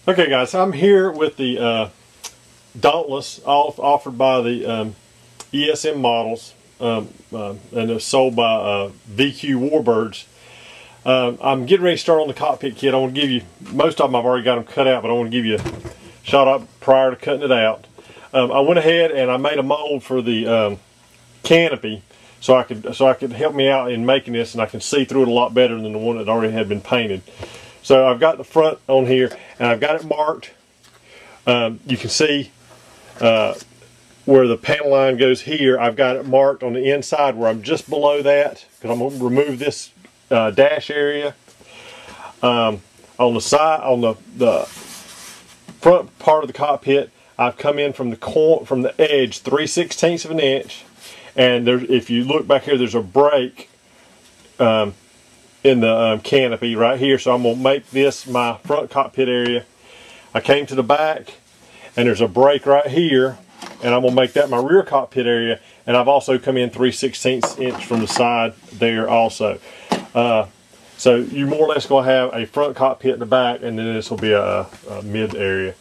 Okay guys, I'm here with the Dauntless offered by the ESM models and they're sold by VQ Warbirds. I'm getting ready to start on the cockpit kit. I want to give you, most of them I've already got them cut out, but I want to give you a shot up prior to cutting it out. I went ahead and I made a mold for the canopy so I could help me out in making this, and I can see through it a lot better than the one that already had been painted. So I've got the front on here and I've got it marked. You can see where the panel line goes here. I've got it marked on the inside where I'm just below that, because I'm going to remove this dash area. On the side, on the front part of the cockpit, I've come in from the edge 3/16 of an inch, and if you look back here, there's a break in the canopy right here. So I'm going to make this my front cockpit area. I came to the back and there's a break right here, and I'm going to make that my rear cockpit area, and I've also come in 3/16 inch from the side there also. So you're more or less going to have a front cockpit in the back, and then this will be a mid area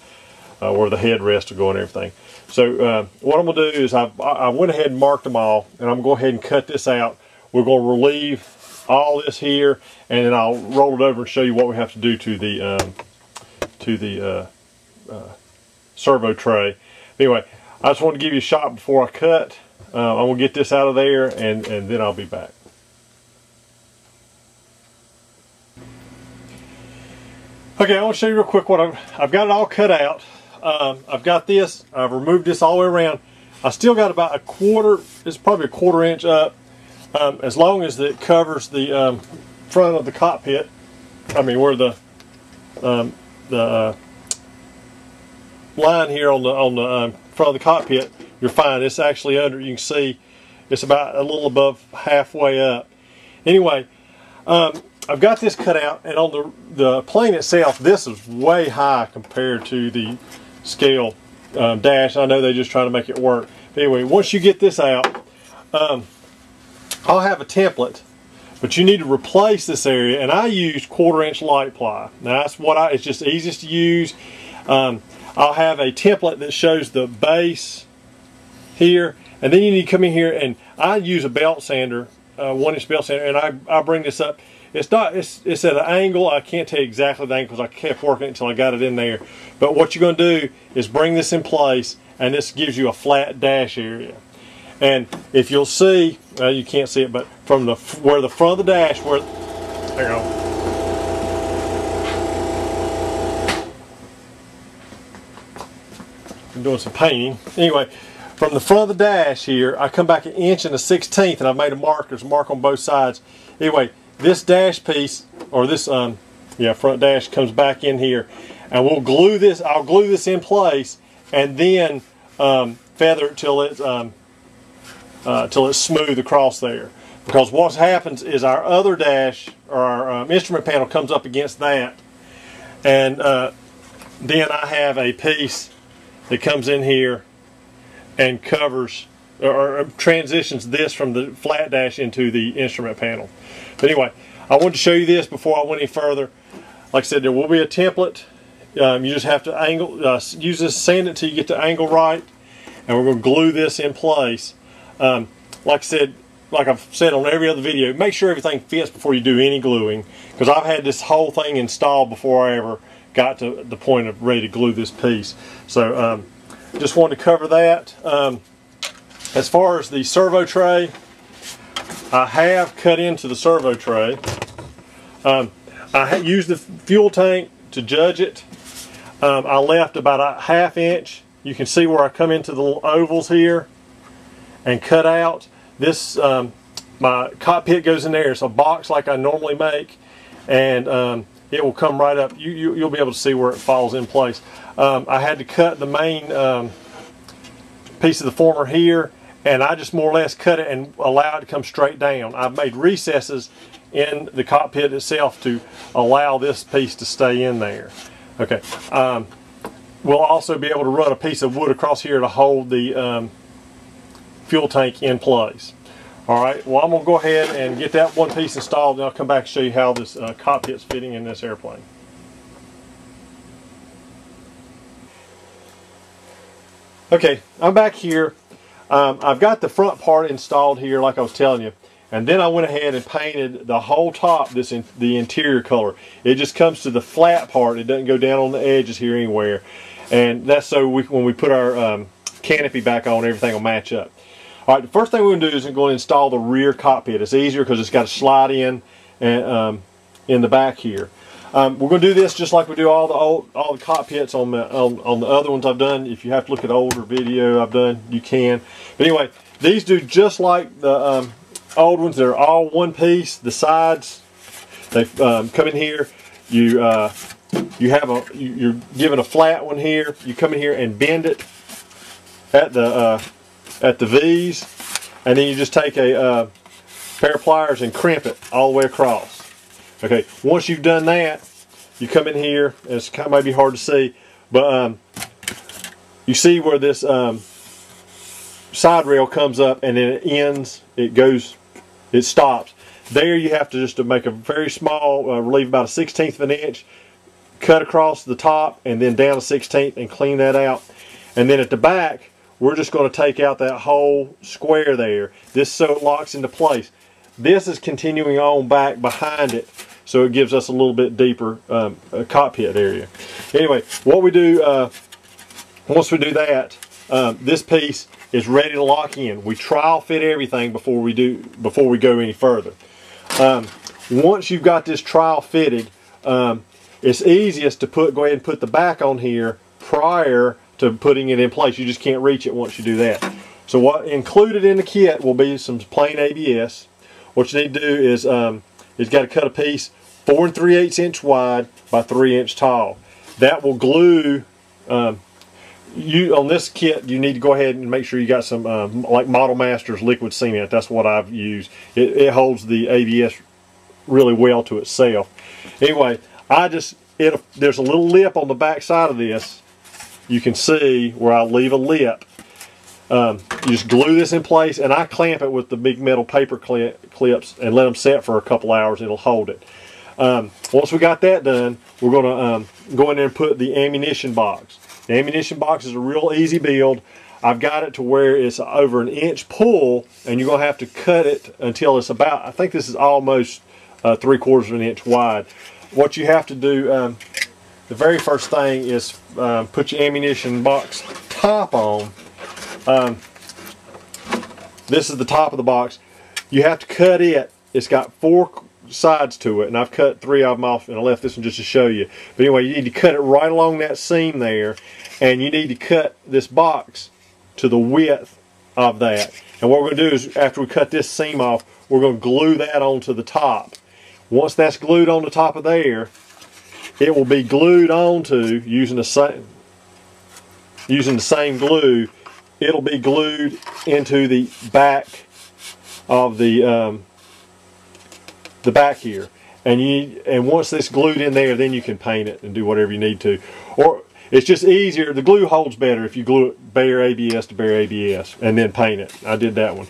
where the headrest will go and everything. So what I'm going to do is I went ahead and marked them all, and I'm going to go ahead and cut this out. We're going to relieve all this here, and then I'll roll it over and show you what we have to do to the servo tray. Anyway, I just want to give you a shot before I cut. I'm going to get this out of there, and then I'll be back. Okay, I want to show you real quick what I've got it all cut out. I've got this. I've removed this all the way around. I still got about a quarter. It's probably a quarter inch up. As long as it covers the front of the cockpit. I mean, where the line here on the front of the cockpit, you're fine. It's actually under. You can see it's about a little above halfway up. Anyway, I've got this cut out, and on the plane itself, this is way high compared to the scale dash. I know they're just trying to make it work. But anyway, once you get this out, I'll have a template, but you need to replace this area, and I use 1/4 inch light ply. Now that's what it's just easiest to use. I'll have a template that shows the base here, and then you need to come in here, and I use a belt sander, 1-inch belt sander, and I bring this up. It's at an angle. I can't tell you exactly the angle because I kept working it until I got it in there. But what you're going to do is bring this in place, and this gives you a flat dash area. And if you'll see, you can't see it, but from where the front of the dash, there you go. I'm doing some painting. Anyway, from the front of the dash here, I come back 1 1/16, and I've made a mark. There's a mark on both sides. Anyway, this dash piece, or this front dash, comes back in here, and we'll glue this. I'll glue this in place, and then feather it till it's smooth across there. Because what happens is our other dash, or our instrument panel, comes up against that, and then I have a piece that comes in here and covers or transitions this from the flat dash into the instrument panel. But anyway, I wanted to show you this before I went any further. Like I said, there will be a template. You just have to use this, sand it till you get the angle right, and we're going to glue this in place. Like I've said on every other video, make sure everything fits before you do any gluing, because I've had this whole thing installed before I ever got to the point of ready to glue this piece. So just wanted to cover that. As far as the servo tray, I have cut into the servo tray. I used the fuel tank to judge it. I left about a 1/2 inch. You can see where I come into the little ovals here and cut out. This, my cockpit goes in there. It's a box like I normally make, and it will come right up. You'll be able to see where it falls in place. I had to cut the main piece of the former here, and I just more or less cut it and allow it to come straight down. I've made recesses in the cockpit itself to allow this piece to stay in there. Okay. We'll also be able to run a piece of wood across here to hold the fuel tank in place. Alright, well, I'm going to go ahead and get that one piece installed, and I'll come back and show you how this cockpit's fitting in this airplane. Okay, I'm back here. I've got the front part installed here like I was telling you, and then I went ahead and painted the whole top the interior color. It just comes to the flat part. It doesn't go down on the edges here anywhere, and that's so when we put our canopy back on, everything will match up. All right, the first thing we're going to do is we're going to install the rear cockpit. It's easier because it's got a slide in and in the back here. We're going to do this just like we do all the cockpits on the other ones I've done. If you have to look at older video I've done, you can. But anyway, these do just like the old ones. They're all one piece. The sides, they come in here. You're given a flat one here. You come in here and bend it at the V's, and then you just take a pair of pliers and crimp it all the way across. Okay, once you've done that, you come in here, and it's kind of maybe hard to see, but you see where this side rail comes up and then it ends, it stops. There you have to just make a very small relief, about a 1/16 of an inch, cut across the top and then down a 1/16 and clean that out. And then at the back, we're just going to take out that whole square there, this so it locks into place. This is continuing on back behind it, so it gives us a little bit deeper cockpit area. Anyway, what we do once we do that, this piece is ready to lock in. We trial fit everything before we go any further. Once you've got this trial fitted, it's easiest to go ahead and put the back on here prior to putting it in place. You just can't reach it once you do that. So what included in the kit will be some plain ABS. What you need to do is you've got to cut a piece 4 3/8 inch wide by 3 inch tall. That will glue. On this kit, you need to go ahead and make sure you got some like Model Masters liquid cement. That's what I've used. It holds the ABS really well to itself. Anyway, there's a little lip on the back side of this. You can see where I leave a lip. You just glue this in place, and I clamp it with the big metal paper clips and let them set for a couple hours. It'll hold it. Once we got that done, we're going to go in there and put the ammunition box. The ammunition box is a real easy build. I've got it to where it's over an inch pull, and you're going to have to cut it until it's about, I think this is almost 3/4 of an inch wide. What you have to do, the very first thing is put your ammunition box top on. This is the top of the box. You have to cut it. It's got 4 sides to it, and I've cut 3 of them off, and I left this one just to show you. But anyway, you need to cut it right along that seam there, and you need to cut this box to the width of that. And what we're going to do is, after we cut this seam off, we're going to glue that onto the top. Once that's glued on the top of there, it will be glued onto using the same glue. It'll be glued into the back of the back here, and once this glued in there, then you can paint it and do whatever you need to. Or it's just easier. The glue holds better if you glue it bare ABS to bare ABS and then paint it. I did that one.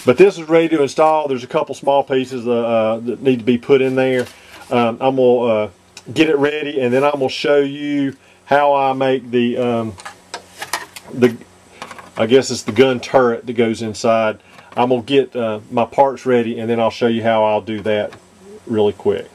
But this is ready to install. There's a couple small pieces that need to be put in there. I'm gonna get it ready, and then I'm gonna show you how I make the I guess it's the gun turret that goes inside. I'm going to get my parts ready, and then I'll show you how I'll do that really quick.